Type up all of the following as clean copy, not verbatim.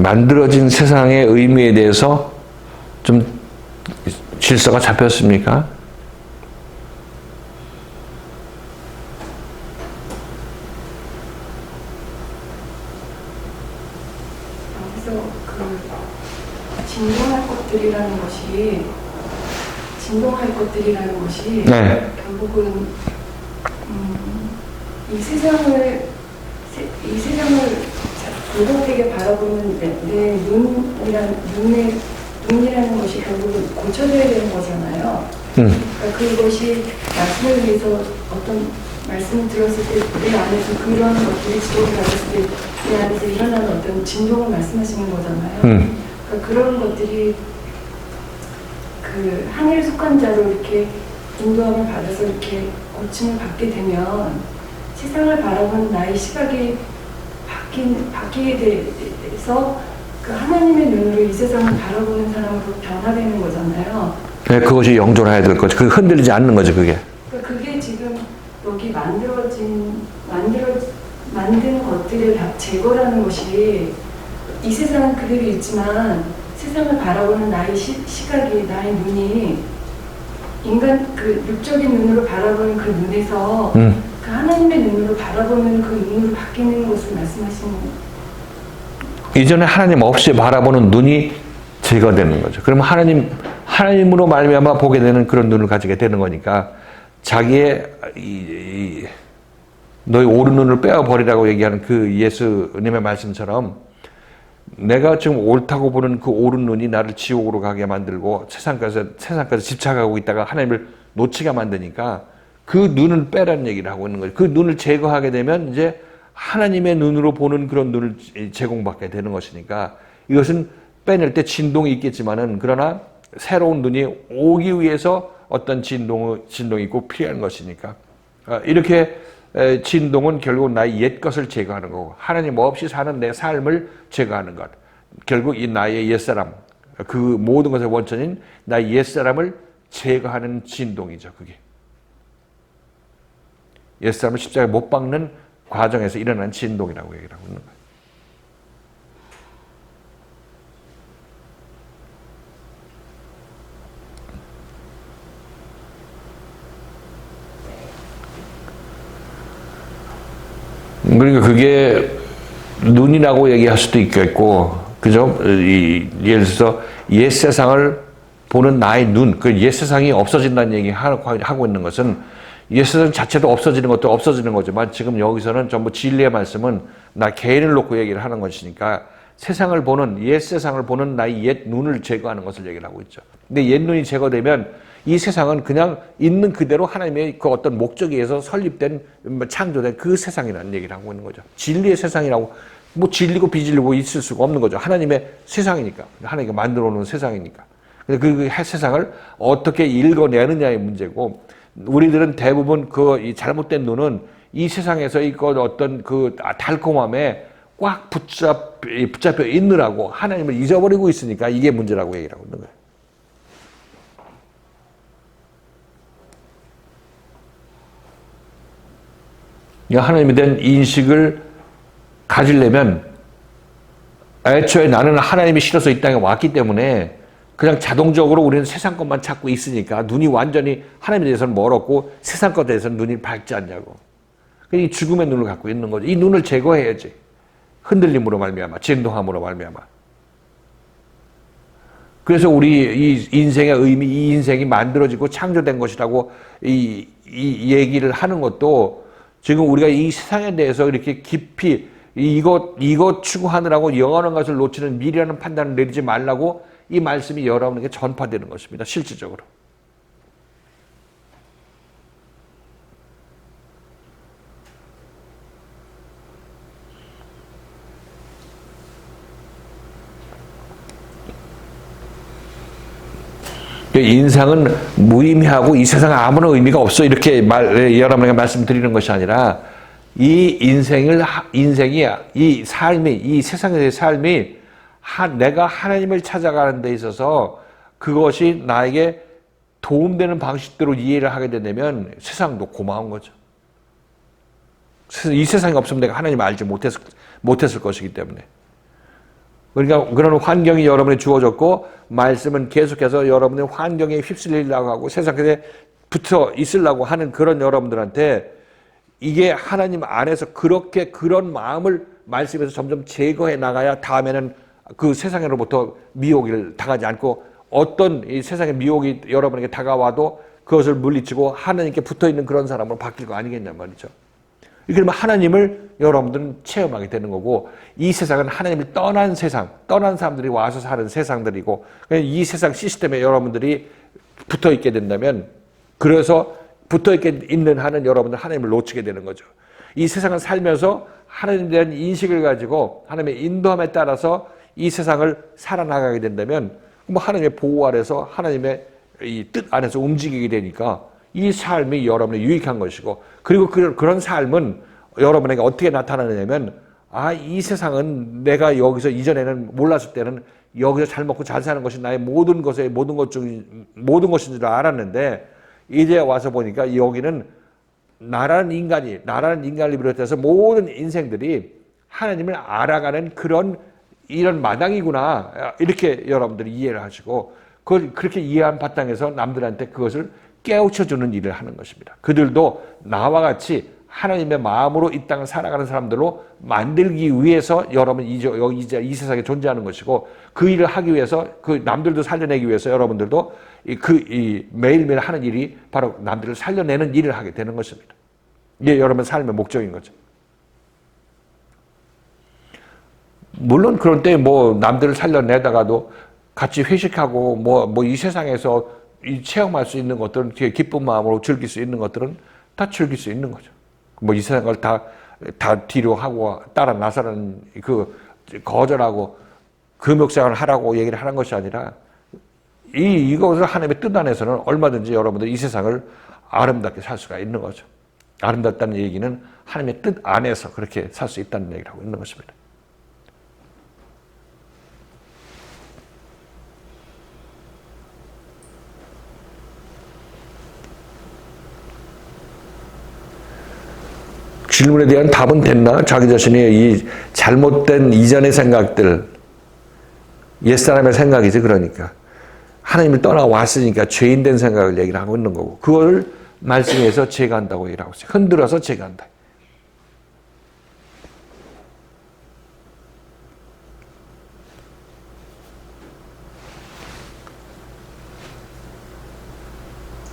만들어진 세상의 의미에 대해서 좀 질서가 잡혔습니까? 그래서 진동할 것들이라는 것이 네. 결국은 이 세상을 공동되게 바라보는 내 눈이라는 것이 결국은 고쳐져야 되는 거잖아요. 그러니까 그것이 말씀을 위해서 어떤 말씀을 들었을 때 내 안에서 그런 것들이 지도를 받았을 때 내 안에서 일어나는 어떤 진동을 말씀하시는 거잖아요. 그러니까 그런 것들이 그 항해를 속한 자로 이렇게 인도함을 받아서 이렇게 고침을 받게 되면 세상을 바라보는 나의 시각이 바뀌게 돼서 그 하나님의 눈으로 이 세상을 바라보는 사람으로 변화되는 거잖아요. 네, 그것이 영존해야 될 거죠. 그게 흔들리지 않는 거죠, 그게. 그러니까 그게 지금 여기 만든 것들을 다 제거라는 것이 이 세상은 그대로 있지만 세상을 바라보는 나의 시각이, 나의 눈이 인간 그 육적인 눈으로 바라보는 그 눈에서 그 하나님의 눈으로 바라보는 그 눈으로 바뀌는 것을 말씀하시는 거예요. 이전에 하나님 없이 바라보는 눈이 제거되는 거죠. 그러면 하나님으로 말미암아 보게 되는 그런 눈을 가지게 되는 거니까 자기의 너희 오른 눈을 빼어버리라고 얘기하는 그 예수님의 말씀처럼 내가 지금 옳다고 보는 그 오른 눈이 나를 지옥으로 가게 만들고 세상까지 집착하고 있다가 하나님을 놓치게 만드니까 그 눈을 빼라는 얘기를 하고 있는 거죠. 그 눈을 제거하게 되면 이제 하나님의 눈으로 보는 그런 눈을 제공받게 되는 것이니까 이것은 빼낼 때 진동이 있겠지만은 그러나 새로운 눈이 오기 위해서 어떤 진동이 꼭 필요한 것이니까 이렇게 진동은 결국 나의 옛 것을 제거하는 거고 하나님 없이 사는 내 삶을 제거하는 것. 결국 이 나의 옛사람, 그 모든 것의 원천인 나의 옛사람을 제거하는 진동이죠. 그게. 옛사람을 십자가에 못 박는 과정에서 일어난 진동이라고 얘기를 하고 있는 거예요. 그러니까 그게 눈이라고 얘기할 수도 있겠고, 그죠? 예를 들어서 옛 세상을 보는 나의 눈, 그 옛 세상이 없어진다는 얘기 하고 있는 것은 옛 세상 자체도 없어지는 것도 없어지는 거지만 지금 여기서는 전부 진리의 말씀은 나 개인을 놓고 얘기를 하는 것이니까 세상을 보는, 옛 세상을 보는 나의 옛 눈을 제거하는 것을 얘기를 하고 있죠. 근데 옛 눈이 제거되면 이 세상은 그냥 있는 그대로 하나님의 그 어떤 목적에 의해서 설립된, 창조된 그 세상이라는 얘기를 하고 있는 거죠. 진리의 세상이라고, 뭐 진리고 비진리고 있을 수가 없는 거죠. 하나님의 세상이니까. 하나님이 만들어 놓은 세상이니까. 근데 그 세상을 어떻게 읽어내느냐의 문제고, 우리들은 대부분 이 잘못된 눈은 이 세상에서 어떤 그 달콤함에 꽉 붙잡혀 있느라고 하나님을 잊어버리고 있으니까 이게 문제라고 얘기를 하고 있는 거예요. 하나님에 대한 인식을 가지려면 애초에 나는 하나님이 싫어서 이 땅에 왔기 때문에 그냥 자동적으로 우리는 세상 것만 찾고 있으니까 눈이 완전히 하나님에 대해서는 멀었고 세상 것에 대해서는 눈이 밝지 않냐고. 이 죽음의 눈을 갖고 있는 거죠. 이 눈을 제거해야지. 흔들림으로 말미암아, 진동함으로 말미암아. 그래서 우리 이 인생의 의미, 이 인생이 만들어지고 창조된 것이라고 이 얘기를 하는 것도 지금 우리가 이 세상에 대해서 이렇게 깊이 이것 추구하느라고 영원한 것을 놓치는 미래라는 판단을 내리지 말라고 이 말씀이 여러분에게 전파되는 것입니다. 실질적으로. 인상은 무의미하고 이 세상에 아무런 의미가 없어 이렇게 여러분에게 말씀드리는 것이 아니라 이 이 삶이 이 세상의 삶이 내가 하나님을 찾아가는 데 있어서 그것이 나에게 도움되는 방식대로 이해를 하게 된다면 세상도 고마운 거죠. 이 세상이 없으면 내가 하나님을 알지 못했을 것이기 때문에. 그러니까 그런 환경이 여러분에 주어졌고 말씀은 계속해서 여러분의 환경에 휩쓸리려고 하고 세상에 붙어 있으려고 하는 그런 여러분들한테 이게 하나님 안에서 그렇게 그런 마음을 말씀에서 점점 제거해 나가야 다음에는 그 세상으로부터 미혹을 당하지 않고 어떤 이 세상의 미혹이 여러분에게 다가와도 그것을 물리치고 하나님께 붙어있는 그런 사람으로 바뀔 거 아니겠냐 말이죠. 그러면 하나님을 여러분들은 체험하게 되는 거고 이 세상은 하나님을 떠난 세상, 떠난 사람들이 와서 사는 세상들이고 이 세상 시스템에 여러분들이 붙어있게 된다면 그래서 붙어있게 있는 한은 여러분들 하나님을 놓치게 되는 거죠. 이 세상을 살면서 하나님에 대한 인식을 가지고 하나님의 인도함에 따라서 이 세상을 살아나가게 된다면 뭐 하나님의 보호 아래서 하나님의 이 뜻 안에서 움직이게 되니까 이 삶이 여러분에게 유익한 것이고 그리고 그런 삶은 여러분에게 어떻게 나타나느냐면 이 세상은 내가 여기서 이전에는 몰랐을 때는 여기서 잘 먹고 잘 사는 것이 나의 모든 것인 줄 알았는데 이제 와서 보니까 여기는 나라는 인간을 비롯해서 모든 인생들이 하나님을 알아가는 이런 마당이구나 이렇게 여러분들이 이해를 하시고 그걸 그렇게 이해한 바탕에서 남들한테 그것을 깨우쳐주는 일을 하는 것입니다. 그들도 나와 같이 하나님의 마음으로 이 땅을 살아가는 사람들로 만들기 위해서 여러분 이 세상에 존재하는 것이고 그 일을 하기 위해서 그 남들도 살려내기 위해서 여러분들도 매일매일 하는 일이 바로 남들을 살려내는 일을 하게 되는 것입니다. 이게 여러분 삶의 목적인 거죠. 물론 그럴 때 뭐 남들을 살려내다가도 같이 회식하고 이 세상에서 체험할 수 있는 것들은 기쁜 마음으로 즐길 수 있는 것들은 다 즐길 수 있는 거죠. 뭐 이 세상을 다 뒤로 하고 따라 나서는 거절하고 금욕생활을 하라고 얘기를 하는 것이 아니라 이것을 하나님의 뜻 안에서는 얼마든지 여러분들 이 세상을 아름답게 살 수가 있는 거죠. 아름답다는 얘기는 하나님의 뜻 안에서 그렇게 살 수 있다는 얘기를 하고 있는 것입니다. 질문에 대한 답은 됐나? 자기 자신의 이 잘못된 이전의 생각들, 옛사람의 생각이지 그러니까. 하나님을 떠나왔으니까 죄인된 생각을 얘기를 하고 있는 거고 그걸 말씀에서 제거한다고 얘기를 하고 있어요. 흔들어서 제거한다.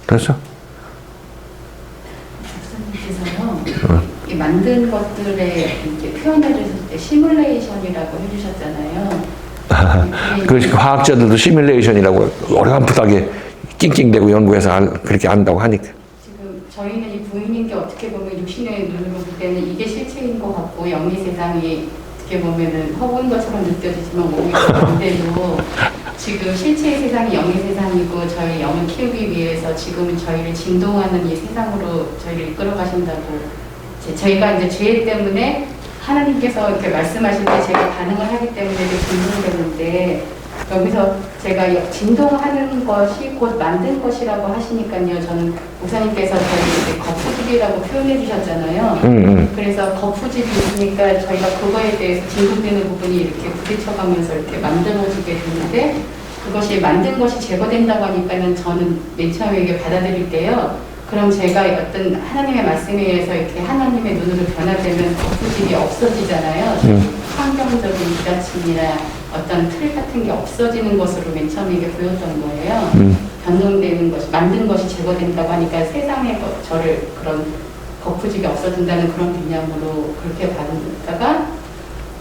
그래서 만든 것들에 이렇게 표현해 주실 때 시뮬레이션이라고 해주셨잖아요. 그 과학자들도 시뮬레이션이라고 어렴풋하게 낑낑대고 연구해서 그렇게 안다고 하니까. 지금 저희는 이 부인인 게 어떻게 보면 육신의 눈으로 볼 때는 이게 실체인 것 같고 영리 세상이 어떻게 보면은 허구인 것처럼 느껴지지만 오히려 반대로 지금 실체의 세상이 영리 세상이고 저희 영을 키우기 위해서 지금 저희를 진동하는 이 세상으로 저희를 이끌어 가신다고. 저희가 이제 죄 때문에 하나님께서 이렇게 말씀하실 때 제가 반응을 하기 때문에 진동되는데 여기서 제가 진동하는 것이 곧 만든 것이라고 하시니까요. 저는 목사님께서 저희 거푸집이라고 표현해 주셨잖아요. 그래서 거푸집이 있으니까 저희가 그거에 대해서 진동되는 부분이 이렇게 부딪혀가면서 이렇게 만들어지게 되는데 그것이 만든 것이 제거된다고 하니까는 저는 맨 처음에 이게 받아들일게요. 그럼 제가 어떤 하나님의 말씀에 의해서 이렇게 하나님의 눈으로 변화되면 거푸집이 없어지잖아요. 환경적인 부딪힘이나 어떤 틀 같은 게 없어지는 것으로 맨 처음에 이게 보였던 거예요. 변동되는 것이, 만든 것이 제거된다고 하니까 세상에 저를 그런 거푸집이 없어진다는 그런 개념으로 그렇게 받다가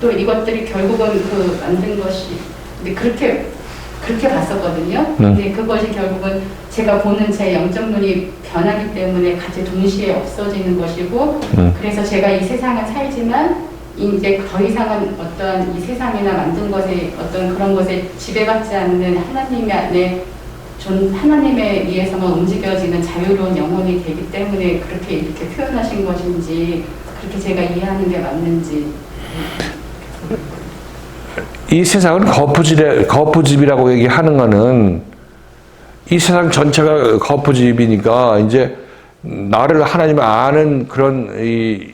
또 이것들이 결국은 그 만든 것이, 근데 그렇게 봤었거든요. 근데 그것이 결국은 제가 보는 제 영적 눈이 변하기 때문에 같이 동시에 없어지는 것이고, 그래서 제가 이 세상을 살지만 이제 더 이상은 어떤 이 세상이나 만든 것에 어떤 그런 것에 지배받지 않는 하나님의 안에 하나님에 의해서만 움직여지는 자유로운 영혼이 되기 때문에 그렇게 이렇게 표현하신 것인지 그렇게 제가 이해하는 게 맞는지. 이 세상은 거푸집이라고 얘기하는 거는 이 세상 전체가 거푸집이니까 이제 나를 하나님을 아는 그런 이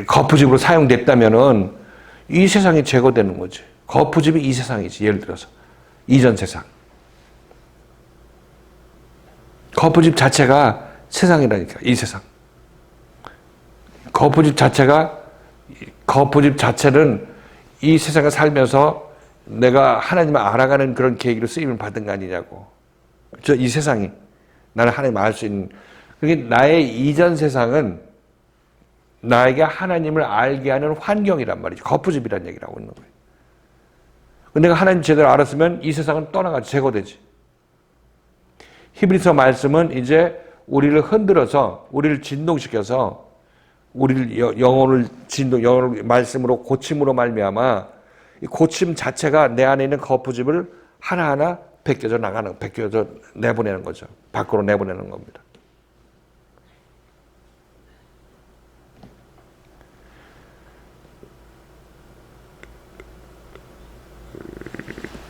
거푸집으로 사용됐다면은 이 세상이 제거되는 거지. 거푸집이 이 세상이지. 예를 들어서 이전 세상. 거푸집 자체가 세상이라니까. 이 세상. 거푸집 자체는 이 세상에 살면서 내가 하나님을 알아가는 그런 계기로 쓰임을 받은 거 아니냐고. 이 세상이 나는 하나님을 알 수 있는. 그게 나의 이전 세상은 나에게 하나님을 알게 하는 환경이란 말이죠. 거푸집이란 얘기를 하고 있는 거예요. 내가 하나님 제대로 알았으면 이 세상은 떠나가지 제거되지. 히브리서 말씀은 이제 우리를 흔들어서 우리를 진동시켜서 우리를 영혼을 말씀으로 고침으로 말미암아 이 고침 자체가 내 안에 있는 거푸집을 하나하나 벗겨져 내보내는 거죠. 밖으로 내보내는 겁니다.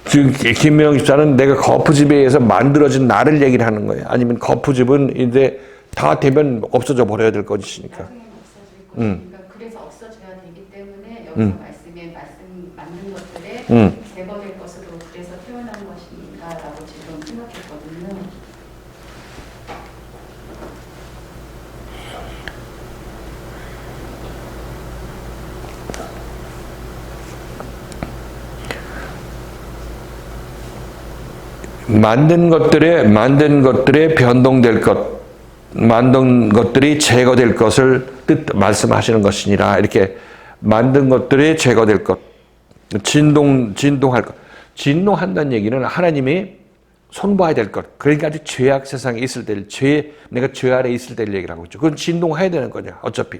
지금 김명희 집사는 내가 거푸집에 의해서 만들어진 나를 얘기를 하는 거예요. 아니면 거푸집은 이제 다 되면 없어져 버려야 될 것이니까. 나중에 없어질 것이니까 그래서 없어져야 되기 때문에 여기서 말씀에 맞는 것들에 제거될 것으로 그래서 태어난 것인가라고 지금 생각했거든요. 만든 것들에 변동될 것, 만든 것들이 제거될 것을 말씀하시는 것이니라. 이렇게 만든 것들이 제거될 것, 진동할 것. 진동한다는 얘기는 하나님이 손봐야 될 것. 그러니까 아주 죄악 세상에 있을 때, 내가 죄 아래 있을 때를 얘기를 하고 있죠. 그건 진동해야 되는 거냐, 어차피.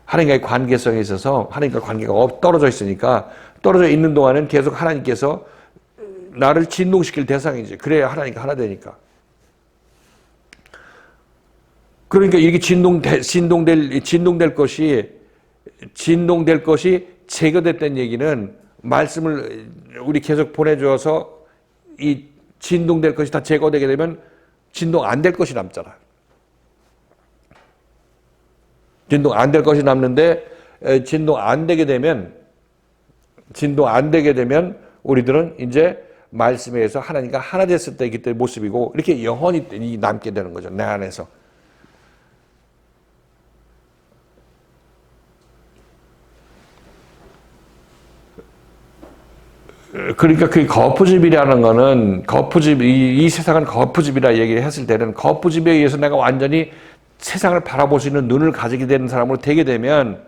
하나님과의 관계성에 있어서 하나님과 관계가 떨어져 있으니까 떨어져 있는 동안은 계속 하나님께서 나를 진동시킬 대상이지. 그래야 하나님과 하나 되니까. 그러니까 이게 진동될 것이 제거됐다는 얘기는 말씀을 우리 계속 보내주어서 이 진동될 것이 다 제거되게 되면 진동 안 될 것이 남잖아. 진동 안 될 것이 남는데 진동 안 되게 되면 우리들은 이제 말씀에 의해서 하나님과 하나 됐을 때 그때 모습이고 이렇게 영원히 남게 되는 거죠. 내 안에서. 그러니까 그 거푸집이라는 거는 이 세상은 거푸집이라 얘기를 했을 때는 거푸집에 의해서 내가 완전히 세상을 바라볼 수 있는 눈을 가지게 되는 사람으로 되게 되면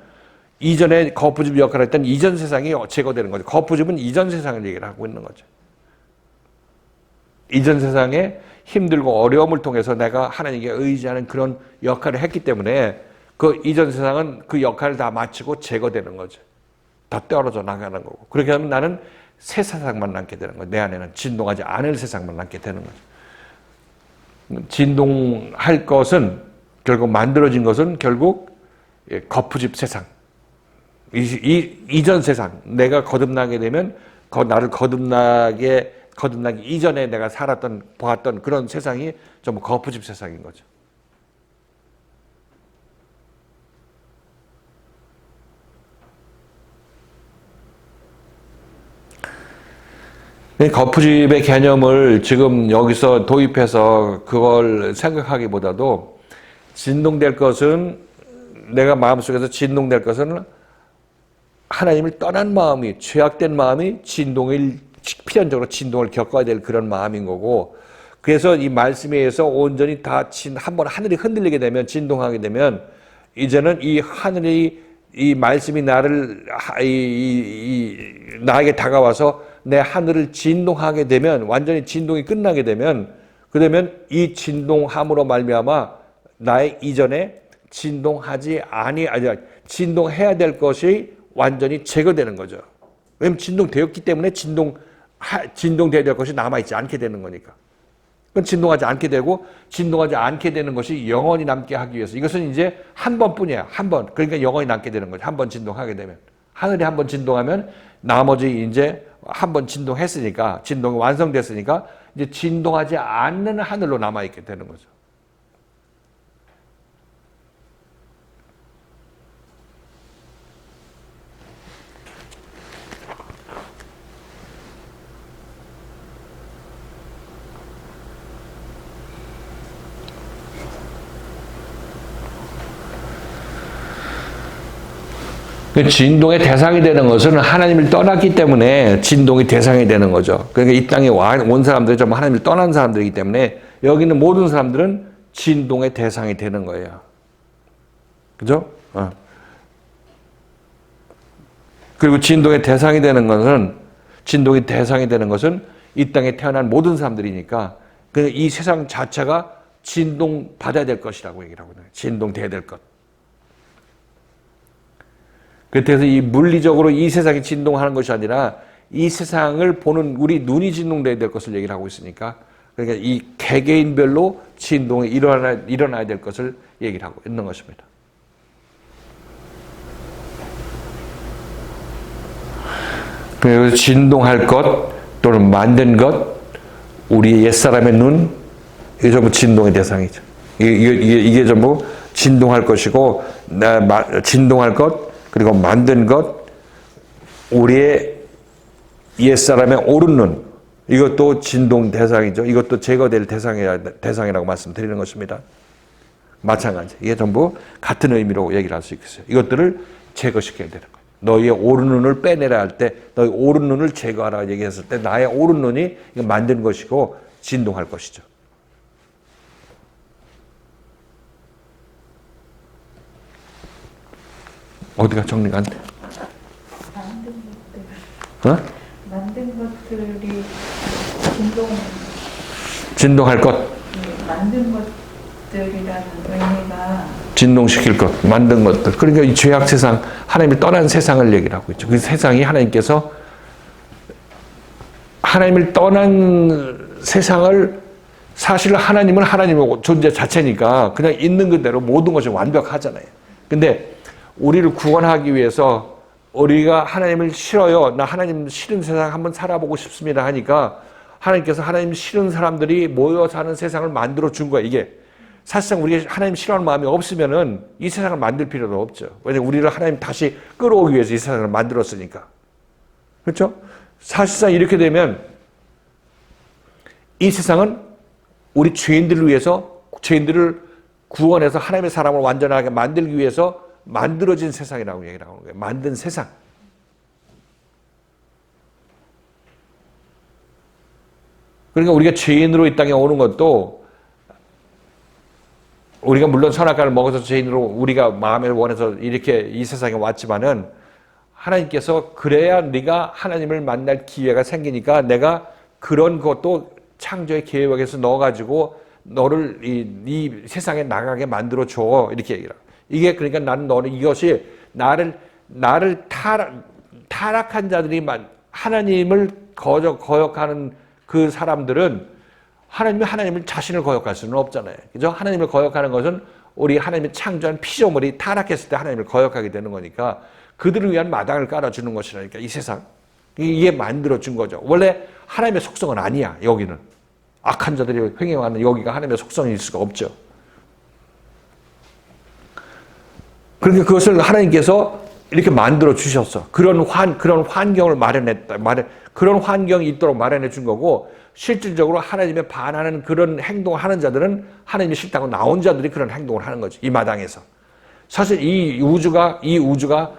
이전에 거푸집 역할을 했던 이전 세상이 제거되는 거죠. 거푸집은 이전 세상을 얘기를 하고 있는 거죠. 이전 세상에 힘들고 어려움을 통해서 내가 하나님께 의지하는 그런 역할을 했기 때문에 그 이전 세상은 그 역할을 다 마치고 제거되는 거죠. 다 떨어져 나가는 거고. 그렇게 하면 나는 새 세상만 남게 되는 거예요. 내 안에는 진동하지 않을 세상만 남게 되는 거죠. 진동할 것은 결국 만들어진 것은 결국 거푸집 세상. 이전 세상. 내가 거듭나게 되면 나를 거듭나기 이전에 내가 보았던 그런 세상이 전부 거푸집 세상인 거죠. 거푸집의 개념을 지금 여기서 도입해서 그걸 생각하기보다도 진동될 것은 내가 마음속에서 진동될 것은 하나님을 떠난 마음이 죄악된 마음이 필연적으로 진동을 겪어야 될 그런 마음인 거고 그래서 이 말씀에 의해서 온전히 다 한번 하늘이 흔들리게 되면 진동하게 되면 이제는 이 하늘이 이 말씀이 나에게 다가와서 내 하늘을 진동하게 되면 완전히 진동이 끝나게 되면 그러면 이 진동함으로 말미암아 나의 이전에 진동해야 될 것이 완전히 제거되는 거죠. 왜냐면 진동되었기 때문에 진동되어야 될 것이 남아있지 않게 되는 거니까. 그건 진동하지 않게 되고 진동하지 않게 되는 것이 영원히 남게 하기 위해서 이것은 이제 한 번뿐이야. 한 번. 그러니까 영원히 남게 되는 거죠. 한 번 진동하게 되면. 하늘이 한 번 진동하면 나머지 이제 한 번 진동했으니까 진동이 완성됐으니까 이제 진동하지 않는 하늘로 남아있게 되는 거죠. 그 진동의 대상이 되는 것은 하나님을 떠났기 때문에 진동의 대상이 되는 거죠. 그러니까 이 땅에 온 사람들이 전부 하나님을 떠난 사람들이기 때문에 여기 있는 모든 사람들은 진동의 대상이 되는 거예요. 그죠? 그리고 진동의 대상이 되는 것은 이 땅에 태어난 모든 사람들이니까 이 세상 자체가 진동 받아야 될 것이라고 얘기를 하거든요. 진동돼야 될 것. 그래서 이 물리적으로 이 세상이 진동하는 것이 아니라 이 세상을 보는 우리 눈이 진동돼야 될 것을 얘기를 하고 있으니까 그러니까 이 개개인별로 진동이 일어나야 될 것을 얘기를 하고 있는 것입니다. 그래서 진동할 것 또는 만든 것, 우리의 옛사람의 눈, 이게 전부 진동의 대상이죠. 이게 전부 진동할 것이고, 진동할 것, 그리고 만든 것, 우리의 옛사람의 옳은 눈, 이것도 진동 대상이죠. 이것도 제거될 대상이라고 말씀드리는 것입니다. 마찬가지. 이게 전부 같은 의미로 얘기를 할 수 있겠어요. 이것들을 제거시켜야 되는 거예요. 너희의 옳은 눈을 빼내라 할 때, 너희 옳은 눈을 제거하라 얘기했을 때, 나의 옳은 눈이 만든 것이고 진동할 것이죠. 어디가 정리가 안 돼? 만든 것들이 진동할 것. 만든 것들이라는 의미가 진동시킬 것, 만든 것들. 그러니까 이 죄악 세상, 하나님을 떠난 세상을 얘기를 하고 있죠. 그 세상이 하나님께서 하나님을 떠난 세상을 사실 하나님은 하나님의 존재 자체니까 그냥 있는 그대로 모든 것이 완벽하잖아요. 근데 우리를 구원하기 위해서 우리가 하나님을 싫어요. 나 하나님 싫은 세상 한번 살아보고 싶습니다 하니까 하나님께서 하나님 싫은 사람들이 모여 사는 세상을 만들어 준 거야, 이게. 사실상 우리가 하나님 싫어하는 마음이 없으면은 이 세상을 만들 필요도 없죠. 왜냐면 우리를 하나님 다시 끌어오기 위해서 이 세상을 만들었으니까. 그렇죠? 사실상 이렇게 되면 이 세상은 우리 죄인들을 위해서, 죄인들을 구원해서 하나님의 사람을 완전하게 만들기 위해서 만들어진 세상이라고 얘기를 하는 거예요. 만든 세상. 그러니까 우리가 죄인으로 이 땅에 오는 것도 우리가 물론 선악과를 먹어서 죄인으로 우리가 마음을 원해서 이렇게 이 세상에 왔지만은 하나님께서 그래야 네가 하나님을 만날 기회가 생기니까 내가 그런 것도 창조의 계획에서 넣어가지고 너를 이 세상에 나가게 만들어줘. 이렇게 얘기를 해요. 이게 그러니까 너는 이것이 나를 타락한 자들이 하나님을 거역하는 그 사람들은 하나님을 자신을 거역할 수는 없잖아요. 그죠? 하나님을 거역하는 것은 우리 하나님의 창조한 피조물이 타락했을 때 하나님을 거역하게 되는 거니까 그들을 위한 마당을 깔아주는 것이라니까 이 세상. 이게 만들어준 거죠. 원래 하나님의 속성은 아니야, 여기는. 악한 자들이 횡행하는 여기가 하나님의 속성일 수가 없죠. 그러니까 그것을 하나님께서 이렇게 만들어 주셨어. 그런 환경을 마련했다. 그런 환경이 있도록 마련해 준 거고, 실질적으로 하나님에 반하는 그런 행동을 하는 자들은 하나님이 싫다고 나온 자들이 그런 행동을 하는 거죠. 이 마당에서. 사실 이 우주가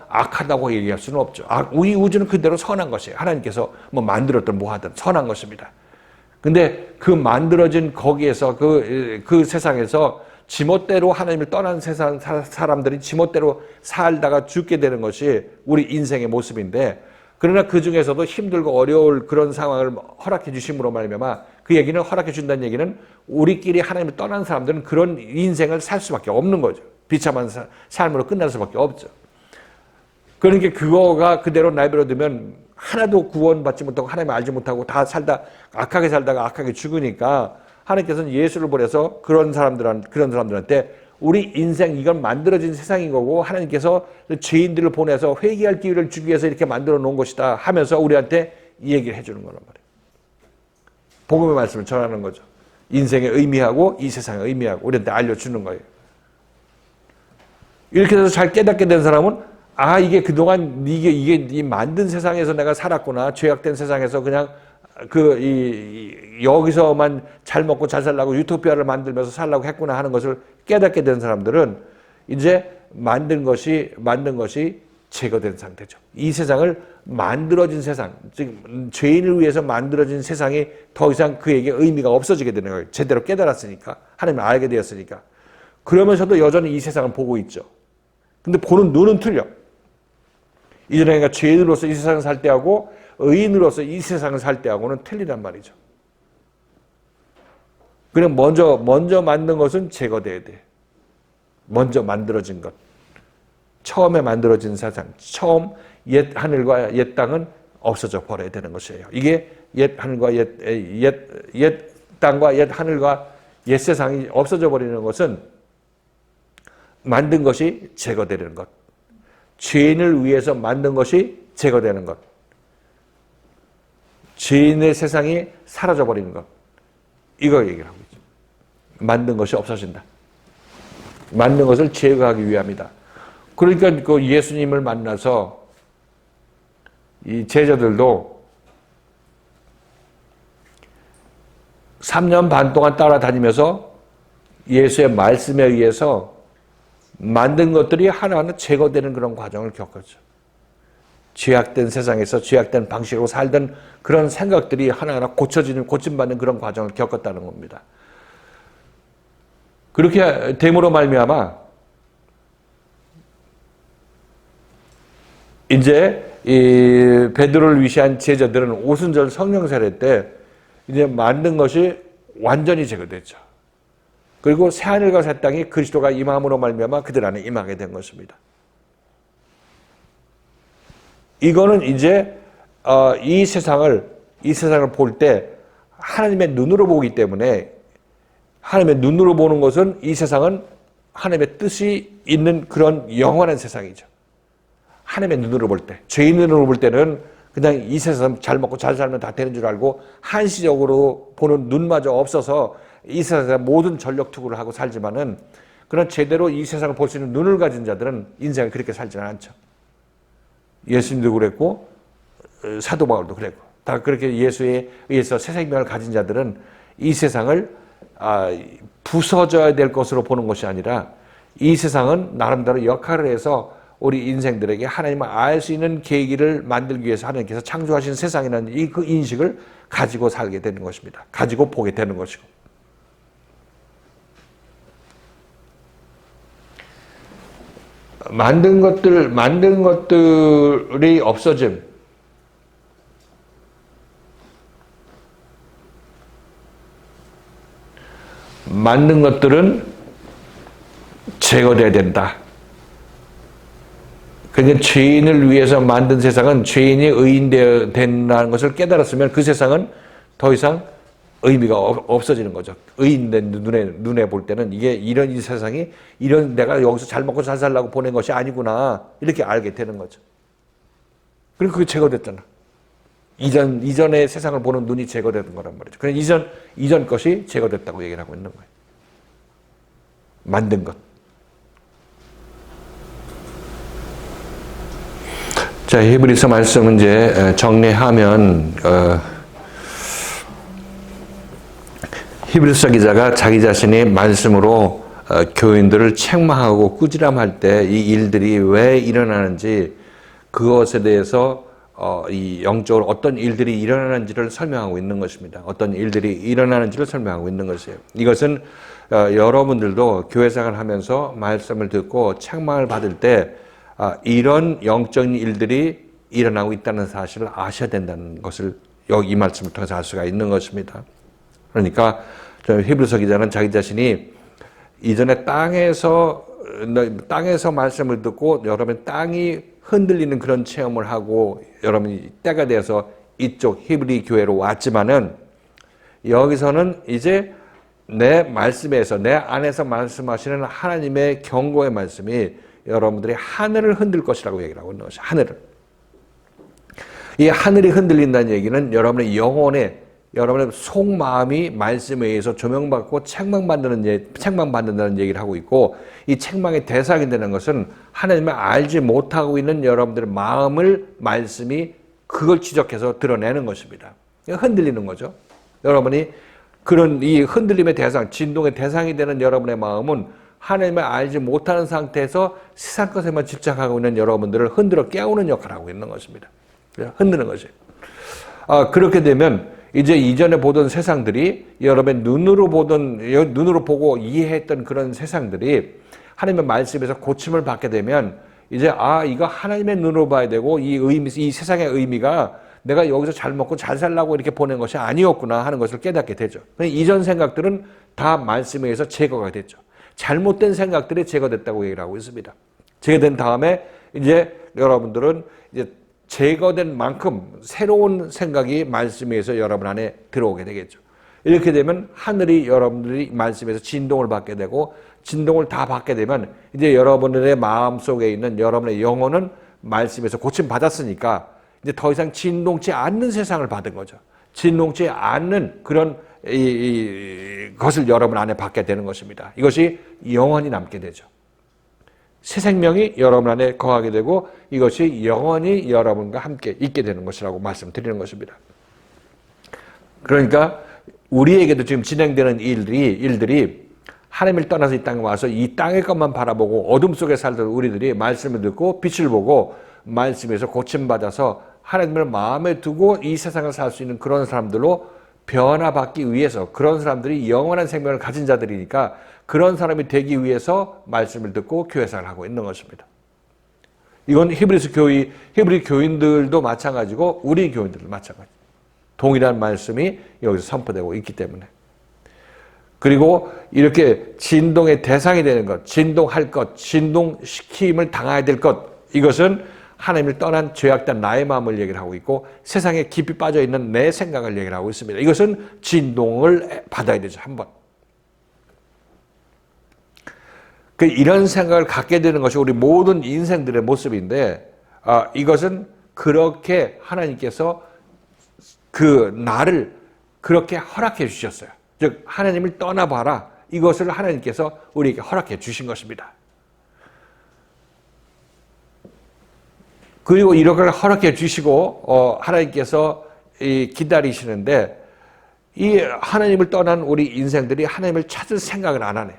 악하다고 얘기할 수는 없죠. 이 우주는 그대로 선한 것이에요. 하나님께서 뭐 만들었든 뭐 하든 선한 것입니다. 근데 그 만들어진 거기에서 그 세상에서 지멋대로 하나님을 떠난 세상 사람들이 지멋대로 살다가 죽게 되는 것이 우리 인생의 모습인데, 그러나 그 중에서도 힘들고 어려울 그런 상황을 허락해 주심으로 말미암아, 그 얘기는 허락해 준다는 얘기는 우리끼리 하나님을 떠난 사람들은 그런 인생을 살 수밖에 없는 거죠. 비참한 삶으로 끝날 수밖에 없죠. 그러니까 그거가 그대로 내버려두면 하나도 구원받지 못하고 하나님을 알지 못하고 다 악하게 살다가 악하게 죽으니까 하나님께서는 예수를 보내서 그런 사람들한테 우리 인생 이건 만들어진 세상인 거고 하나님께서 죄인들을 보내서 회개할 기회를 주기 위해서 이렇게 만들어 놓은 것이다 하면서 우리한테 이 얘기를 해주는 거란 말이에요. 복음의 말씀을 전하는 거죠. 인생의 의미하고 이 세상의 의미하고 우리한테 알려주는 거예요. 이렇게 해서 잘 깨닫게 된 사람은 이게 그동안 이게 이 만든 세상에서 내가 살았구나. 죄악된 세상에서 그냥 여기서만 잘 먹고 잘 살라고 유토피아를 만들면서 살라고 했구나 하는 것을 깨닫게 된 사람들은 이제 만든 것이 제거된 상태죠. 이 세상을 만들어진 세상, 즉 죄인을 위해서 만들어진 세상이 더 이상 그에게 의미가 없어지게 되는 거예요. 제대로 깨달았으니까, 하나님을 알게 되었으니까. 그러면서도 여전히 이 세상을 보고 있죠. 근데 보는 눈은 틀려. 이전에 그러니까 죄인으로서 이 세상을 살 때하고 의인으로서 이 세상을 살 때하고는 틀리단 말이죠. 그냥 먼저 만든 것은 제거돼야 돼. 먼저 만들어진 것. 처음에 만들어진 세상, 처음 옛 하늘과 옛 땅은 없어져 버려야 되는 것이에요. 이게 옛 하늘과 옛 땅과 옛 하늘과 옛 세상이 없어져 버리는 것은 만든 것이 제거되는 것. 죄인을 위해서 만든 것이 제거되는 것. 죄인의 세상이 사라져 버리는 것. 이거 얘기를 하고 있죠. 만든 것이 없어진다. 만든 것을 제거하기 위함이다. 그러니까 그 예수님을 만나서 이 제자들도 3년 반 동안 따라다니면서 예수의 말씀에 의해서 만든 것들이 하나하나 제거되는 그런 과정을 겪었죠. 죄악된 세상에서 죄악된 방식으로 살던 그런 생각들이 하나하나 고침받는 그런 과정을 겪었다는 겁니다. 그렇게 됨으로 말미암아 이제 이 베드로를 위시한 제자들은 오순절 성령 세례 때 이제 만든 것이 완전히 제거됐죠. 그리고 새 하늘과 새 땅이 그리스도가 임함으로 말미암아 그들 안에 임하게 된 것입니다. 이거는 이제 이 세상을 볼 때 하나님의 눈으로 보기 때문에 하나님의 눈으로 보는 것은 이 세상은 하나님의 뜻이 있는 그런 영원한 세상이죠. 하나님의 눈으로 볼 때, 죄인 눈으로 볼 때는 그냥 이 세상 잘 먹고 잘 살면 다 되는 줄 알고 한시적으로 보는 눈마저 없어서 이 세상에 모든 전력 투구를 하고 살지만은 그런 제대로 이 세상을 볼 수 있는 눈을 가진 자들은 인생을 그렇게 살지는 않죠. 예수님도 그랬고 사도 바울도 그랬고 다 그렇게 예수에 의해서 새 생명을 가진 자들은 이 세상을 부서져야 될 것으로 보는 것이 아니라 이 세상은 나름대로 역할을 해서 우리 인생들에게 하나님을 알 수 있는 계기를 만들기 위해서 하나님께서 창조하신 세상이라는 그 인식을 가지고 살게 되는 것입니다. 가지고 보게 되는 것이고. 만든 것들이 없어짐. 만든 것들은 제거돼야 된다. 그러니까 죄인을 위해서 만든 세상은 죄인이 의인되어야 된다는 것을 깨달았으면 그 세상은 더 이상 의미가 없어지는 거죠. 의인된 눈에 볼 때는 이게 이런 이 세상이 이런 내가 여기서 잘 먹고 잘 살라고 보낸 것이 아니구나 이렇게 알게 되는 거죠. 그리고 그게 제거됐잖아. 이전의 세상을 보는 눈이 제거되는 거란 말이죠. 그냥 이전 것이 제거됐다고 얘기를 하고 있는 거예요. 만든 것. 자, 히브리서 말씀 이제 정리하면 히브리서 기자가 자기 자신이 말씀으로 교인들을 책망하고 꾸지람할 때 이 일들이 왜 일어나는지 그것에 대해서 이 영적으로 어떤 일들이 일어나는지를 설명하고 있는 것입니다. 어떤 일들이 일어나는지를 설명하고 있는 것이에요. 이것은 여러분들도 교회 생활을 하면서 말씀을 듣고 책망을 받을 때 이런 영적인 일들이 일어나고 있다는 사실을 아셔야 된다는 것을 여기 이 말씀을 통해서 알 수가 있는 것입니다. 그러니까 히브리서 기자는 자기 자신이 이전에 땅에서 말씀을 듣고 여러분 땅이 흔들리는 그런 체험을 하고 여러분이 때가 돼서 이쪽 히브리 교회로 왔지만은 여기서는 이제 내 말씀에서 내 안에서 말씀하시는 하나님의 경고의 말씀이 여러분들이 하늘을 흔들 것이라고 얘기를 하고 있는 것이 하늘을. 이 하늘이 흔들린다는 얘기는 여러분의 여러분의 속마음이 말씀에 의해서 조명받고 책망받는다는 얘기를 하고 있고 이 책망의 대상이 되는 것은 하나님을 알지 못하고 있는 여러분들의 마음을 말씀이 그걸 지적해서 드러내는 것입니다. 흔들리는 거죠. 여러분이 그런 이 흔들림의 대상, 진동의 대상이 되는 여러분의 마음은 하나님을 알지 못하는 상태에서 세상 것에만 집착하고 있는 여러분들을 흔들어 깨우는 역할을 하고 있는 것입니다. 흔드는 것이에요. 그렇게 되면 이제 이전에 보던 세상들이 여러분의 눈으로 보고 이해했던 그런 세상들이 하나님의 말씀에서 고침을 받게 되면 이제 이거 하나님의 눈으로 봐야 되고 이 세상의 의미가 내가 여기서 잘 먹고 잘 살라고 이렇게 보낸 것이 아니었구나 하는 것을 깨닫게 되죠. 이전 생각들은 다 말씀에 의해서 제거가 됐죠. 잘못된 생각들이 제거됐다고 얘기를 하고 있습니다. 제거된 다음에 이제 여러분들은 이제 제거된 만큼 새로운 생각이 말씀에 의해서 여러분 안에 들어오게 되겠죠. 이렇게 되면 하늘이 여러분들이 말씀에서 진동을 받게 되고 진동을 다 받게 되면 이제 여러분들의 마음속에 있는 여러분의 영혼은 말씀에서 고침 받았으니까 이제 더 이상 진동치 않는 세상을 받은 거죠. 진동치 않는 그런 것을 여러분 안에 받게 되는 것입니다. 이것이 영원히 남게 되죠. 새 생명이 여러분 안에 거하게 되고 이것이 영원히 여러분과 함께 있게 되는 것이라고 말씀드리는 것입니다. 그러니까 우리에게도 지금 진행되는 일들이 하나님을 떠나서 이 땅에 와서 이 땅의 것만 바라보고 어둠 속에 살던 우리들이 말씀을 듣고 빛을 보고 말씀에서 고침받아서 하나님을 마음에 두고 이 세상을 살 수 있는 그런 사람들로 변화받기 위해서, 그런 사람들이 영원한 생명을 가진 자들이니까 그런 사람이 되기 위해서 말씀을 듣고 교회생활을 하고 있는 것입니다. 이건 히브리 교인들도 마찬가지고 우리 교인들도 마찬가지. 동일한 말씀이 여기서 선포되고 있기 때문에. 그리고 이렇게 진동의 대상이 되는 것, 진동할 것, 진동시킴을 당해야 될 것, 이것은 하나님을 떠난 죄악된 나의 마음을 얘기를 하고 있고 세상에 깊이 빠져있는 내 생각을 얘기를 하고 있습니다. 이것은 진동을 받아야 되죠. 한번. 이런 생각을 갖게 되는 것이 우리 모든 인생들의 모습인데 이것은 그렇게 하나님께서 그 나를 그렇게 허락해 주셨어요. 즉 하나님을 떠나봐라. 이것을 하나님께서 우리에게 허락해 주신 것입니다. 그리고 이렇게 허락해 주시고 하나님께서 기다리시는데 이 하나님을 떠난 우리 인생들이 하나님을 찾을 생각을 안 하네.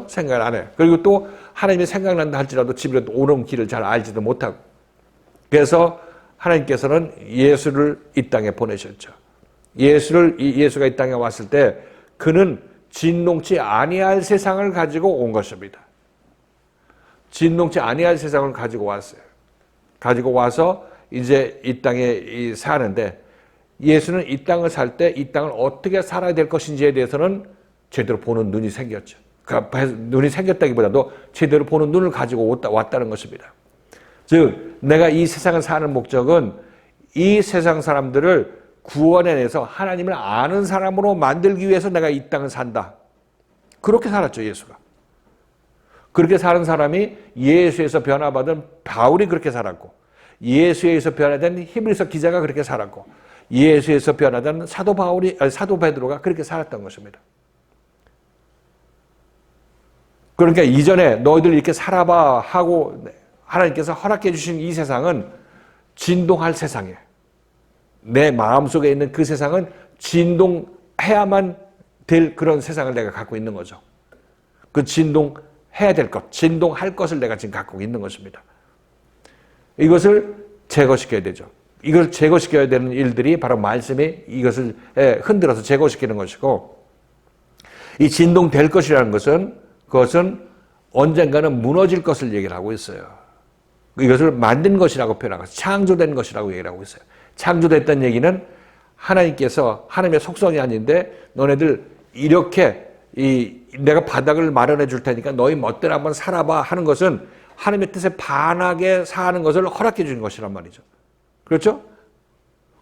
생각을 안 해. 그리고 또 하나님이 생각난다 할지라도 집에 오는 길을 잘 알지도 못하고. 그래서 하나님께서는 예수를 이 땅에 보내셨죠. 예수가 이 땅에 왔을 때 그는 진동치 아니할 세상을 가지고 온 것입니다. 진동치 아니할 세상을 가지고 왔어요. 가지고 와서 이제 이 땅에 사는데 예수는 이 땅을 살 때 이 땅을 어떻게 살아야 될 것인지에 대해서는 제대로 보는 눈이 생겼죠. 눈이 생겼다기보다도 제대로 보는 눈을 가지고 왔다는 것입니다. 즉 내가 이 세상을 사는 목적은 이 세상 사람들을 구원해내서 하나님을 아는 사람으로 만들기 위해서 내가 이 땅을 산다. 그렇게 살았죠, 예수가. 그렇게 사는 사람이 예수에서 변화받은 바울이 그렇게 살았고 예수에서 변화된 히브리서 기자가 그렇게 살았고 예수에서 변화된 사도 베드로가 그렇게 살았던 것입니다. 그러니까 이전에 너희들 이렇게 살아봐 하고 하나님께서 허락해 주신 이 세상은 진동할 세상이에요. 내 마음속에 있는 그 세상은 진동해야만 될 그런 세상을 내가 갖고 있는 거죠. 그 진동해야 될 것, 진동할 것을 내가 지금 갖고 있는 것입니다. 이것을 제거시켜야 되죠. 이걸 제거시켜야 되는 일들이 바로 말씀이 이것을 흔들어서 제거시키는 것이고 이 진동될 것이라는 그것은 언젠가는 무너질 것을 얘기를 하고 있어요. 이것을 만든 것이라고 표현하고 창조된 것이라고 얘기를 하고 있어요. 창조됐다는 얘기는 하나님께서 하나님의 속성이 아닌데 너네들 이렇게 내가 바닥을 마련해 줄 테니까 너희 멋대로 한번 살아봐 하는 것은 하나님의 뜻에 반하게 사는 것을 허락해 주는 것이란 말이죠. 그렇죠?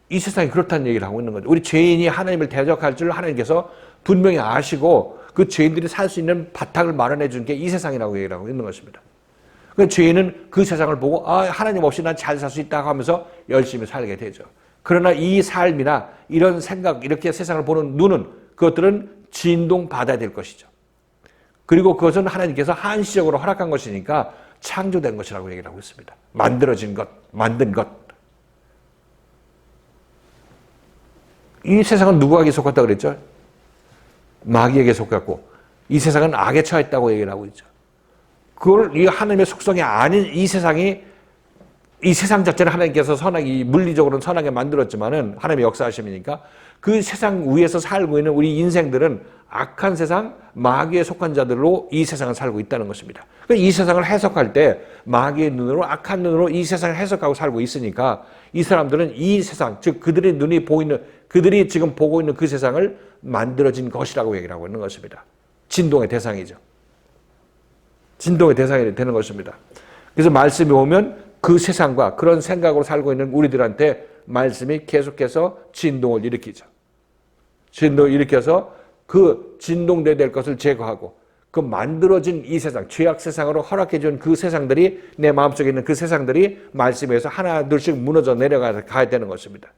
이 세상이 그렇다는 얘기를 하고 있는 거죠. 우리 죄인이 하나님을 대적할 줄 하나님께서 분명히 아시고 그 죄인들이 살 수 있는 바닥을 마련해 준 게 이 세상이라고 얘기를 하고 있는 것입니다. 그러니까 죄인은 그 세상을 보고 하나님 없이 난 잘 살 수 있다고 하면서 열심히 살게 되죠. 그러나 이 삶이나 이런 생각, 이렇게 세상을 보는 눈은 그것들은 진동받아야 될 것이죠. 그리고 그것은 하나님께서 한시적으로 허락한 것이니까 창조된 것이라고 얘기를 하고 있습니다. 만들어진 것, 만든 것. 이 세상은 누구에게 속았다고 그랬죠? 마귀에게 속았고 이 세상은 악에 처했다고 얘기를 하고 있죠. 그걸 이 하나님의 속성이 아닌 이 세상이, 이 세상 자체는 하나님께서 선하게, 물리적으로는 선하게 만들었지만은 하나님의 역사하심이니까 그 세상 위에서 살고 있는 우리 인생들은 악한 세상, 마귀에 속한 자들로 이 세상을 살고 있다는 것입니다. 그러니까 이 세상을 해석할 때 마귀의 눈으로, 악한 눈으로 이 세상을 해석하고 살고 있으니까 이 사람들은 이 세상, 즉 그들의 눈이 보이는, 그들이 지금 보고 있는 그 세상을 만들어진 것이라고 얘기를 하고 있는 것입니다. 진동의 대상이죠. 진동의 대상이 되는 것입니다. 그래서 말씀이 오면 그 세상과 그런 생각으로 살고 있는 우리들한테 말씀이 계속해서 진동을 일으키죠. 진동을 일으켜서 그 진동돼야 될 것을 제거하고 그 만들어진 이 세상, 죄악 세상으로 허락해 준 그 세상들이, 내 마음속에 있는 그 세상들이 말씀에서 하나 둘씩 무너져 내려가야 되는 것입니다.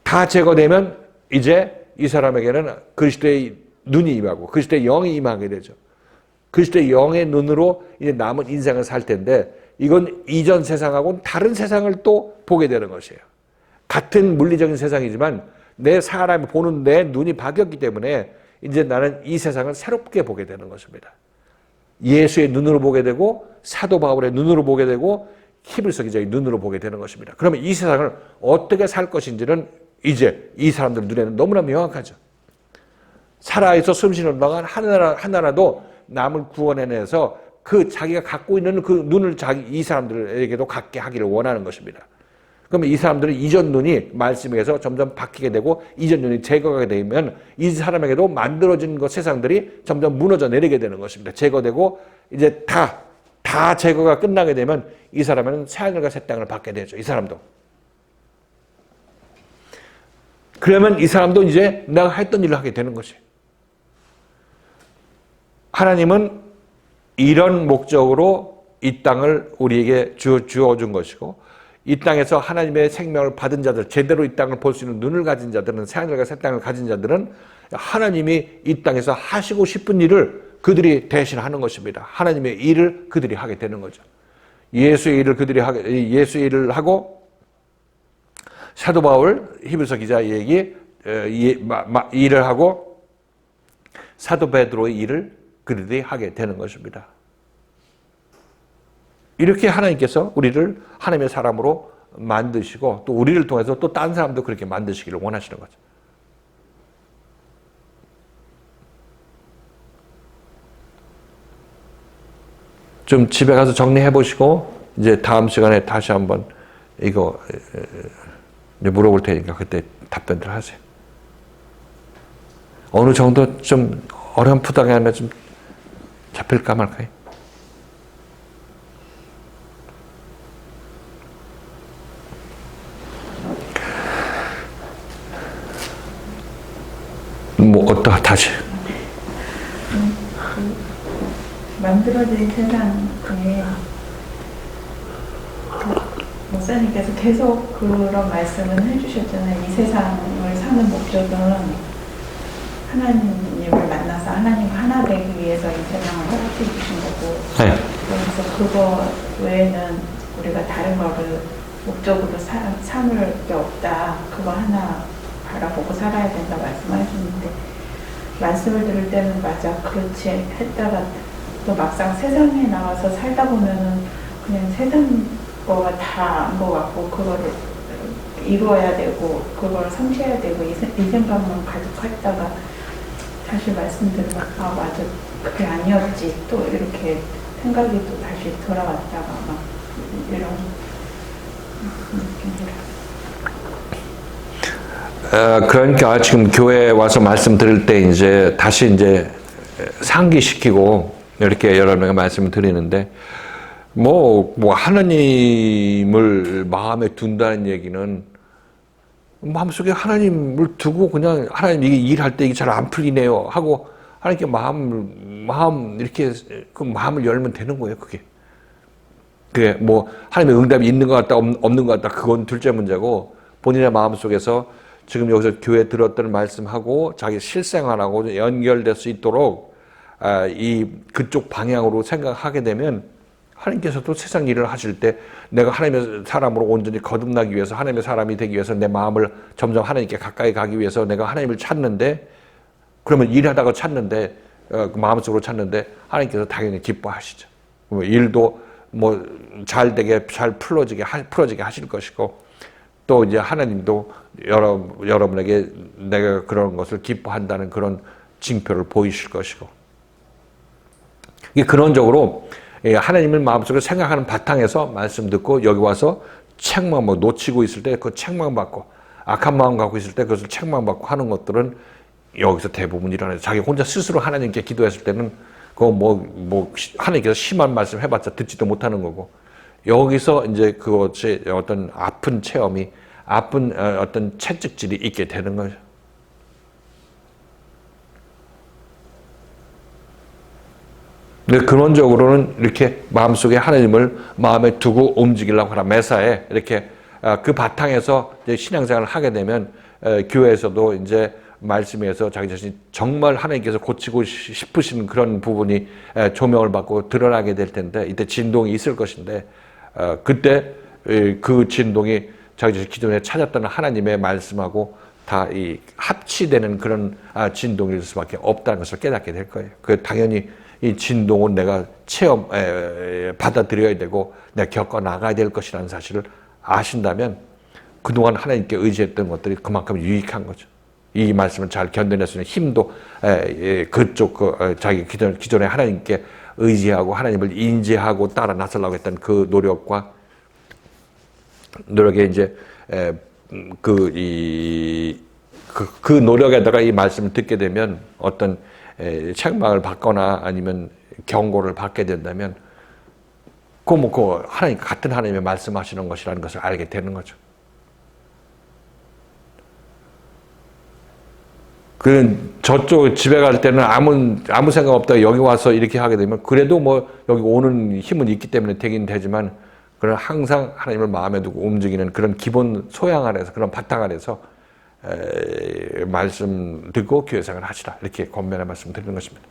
다 제거되면 이제 이 사람에게는 그리스도의 눈이 임하고 그리스도의 영이 임하게 되죠. 그리스도의 영의 눈으로 이제 남은 인생을 살 텐데, 이건 이전 세상하고는 다른 세상을 또 보게 되는 것이에요. 같은 물리적인 세상이지만 내 사람이 보는 내 눈이 바뀌었기 때문에 이제 나는 이 세상을 새롭게 보게 되는 것입니다. 예수의 눈으로 보게 되고 사도 바울의 눈으로 보게 되고 히브리서 기자의 눈으로 보게 되는 것입니다. 그러면 이 세상을 어떻게 살 것인지는 이제 이 사람들 눈에는 너무나 명확하죠. 살아있어 숨쉬는 동안 하나라도 남을 구원해내서 그 자기가 갖고 있는 그 눈을 이 사람들에게도 갖게 하기를 원하는 것입니다. 그러면 이 사람들은 이전 눈이 말씀에 의해서 점점 바뀌게 되고 이전 눈이 제거가 되면 이 사람에게도 만들어진 것 세상들이 점점 무너져 내리게 되는 것입니다. 제거되고 이제 다 제거가 끝나게 되면 이 사람은 새하늘과 새 땅을 받게 되죠. 이 사람도. 그러면 이 사람도 이제 내가 했던 일을 하게 되는 것이에요. 하나님은 이런 목적으로 이 땅을 우리에게 주어준 것이고, 이 땅에서 하나님의 생명을 받은 자들, 제대로 이 땅을 볼 수 있는 눈을 가진 자들은, 새하늘과 새 땅을 가진 자들은 하나님이 이 땅에서 하시고 싶은 일을 그들이 대신 하는 것입니다. 하나님의 일을 그들이 하게 되는 거죠. 예수의 일을 하고, 사도 바울 히브리서 기자의 얘기, 일을 하고 사도 베드로의 일을 그들이 하게 되는 것입니다. 이렇게 하나님께서 우리를 하나님의 사람으로 만드시고 또 우리를 통해서 또 다른 사람도 그렇게 만드시기를 원하시는 거죠. 좀 집에 가서 정리해 보시고 이제 다음 시간에 다시 한번 이거 물어볼 테니까 그때 답변들 하세요. 어느 정도 좀 어렴풋하게 하면 좀 잡힐까 말까요? 어떠 다시 만들어진 세상에 목사님께서 계속 그런 말씀을 해주셨잖아요. 이 세상을 사는 목적은 하나님을 만나서 하나님과 하나 되기 위해서 이 세상을 허락해 주신 거고, 네. 그래서 그거 외에는 우리가 다른 거를 목적으로 삼을 게 없다. 그거 하나 바라보고 살아야 된다 말씀하시는데, 말씀을 들을 때는 맞아 그렇지 했다가 또 막상 세상에 나와서 살다 보면은 그냥 세상 거가 다 안 것 같고 그거를 이루어야 되고 그걸 성취해야 되고 이 생각만 가득했다가 다시 말씀 들으면 아 맞아 그게 아니었지 또 이렇게 생각이 또 다시 돌아왔다가 막 이런 느낌이라. 그러니까 지금 교회 와서 말씀 들을 때 이제 다시 이제 상기시키고 이렇게 여러 명의 말씀을 드리는데 뭐 하나님을 마음에 둔다는 얘기는 마음속에 하나님을 두고 그냥 하나님 이게 일할 때 이게 잘 안 풀리네요 하고 하나님께 마음 이렇게 그 마음을 열면 되는 거예요. 그게 뭐 하나님의 응답이 있는 것 같다 없는 것 같다 그건 둘째 문제고, 본인의 마음속에서 지금 여기서 교회 들었던 말씀하고 자기 실생활하고 연결될 수 있도록 이 그쪽 방향으로 생각하게 되면 하나님께서도 세상 일을 하실 때 내가 하나님의 사람으로 온전히 거듭나기 위해서 하나님의 사람이 되기 위해서 내 마음을 점점 하나님께 가까이 가기 위해서 내가 하나님을 찾는데 그러면 일하다가 찾는데 마음속으로 찾는데 하나님께서 당연히 기뻐하시죠. 일도 뭐 잘 되게 잘 풀어지게 하실 것이고 또 이제 하나님도 여러분에게 내가 그런 것을 기뻐한다는 그런 징표를 보이실 것이고 이게 근원적으로 하나님을 마음속에 생각하는 바탕에서 말씀 듣고 여기 와서 책망 뭐 놓치고 있을 때 그 책망받고 악한 마음 갖고 있을 때 그것을 책망받고 하는 것들은 여기서 대부분 일어나요. 자기 혼자 스스로 하나님께 기도했을 때는 그거 뭐 하나님께서 심한 말씀 해봤자 듣지도 못하는 거고 여기서 이제 그것이 어떤 아픈 체험이 아픈 어떤 채찍질이 있게 되는 거죠. 근데 근원적으로는 이렇게 마음속에 하나님을 마음에 두고 움직이려고 하나 매사에 이렇게 그 바탕에서 이제 신앙생활을 하게 되면 교회에서도 이제 말씀에서 자기 자신이 정말 하나님께서 고치고 싶으신 그런 부분이 조명을 받고 드러나게 될 텐데 이때 진동이 있을 것인데 그때 그 진동이 자기 자신 기존에 찾았던 하나님의 말씀하고 다 이 합치되는 그런 진동일 수밖에 없다는 것을 깨닫게 될 거예요. 그 당연히 이 진동은 내가 받아들여야 되고 내가 겪어 나가야 될 것이라는 사실을 아신다면 그동안 하나님께 의지했던 것들이 그만큼 유익한 거죠. 이 말씀을 잘 견뎌낼 수 있는 힘도 자기 기존에 하나님께 의지하고 하나님을 인지하고 따라 나서려고 했던 그 노력에 이제 그 노력에다가 이 말씀을 듣게 되면 어떤 책망을 받거나 아니면 경고를 받게 된다면 그 하나님 같은 하나님의 말씀하시는 것이라는 것을 알게 되는 거죠. 저쪽 집에 갈 때는 아무 생각 없다가 여기 와서 이렇게 하게 되면 그래도 뭐 여기 오는 힘은 있기 때문에 되긴 되지만 그러나 항상 하나님을 마음에 두고 움직이는 그런 기본 소양 아래서 그런 바탕 아래서 말씀 듣고 교회 생활을 하시라 이렇게 권면의 말씀 드리는 것입니다.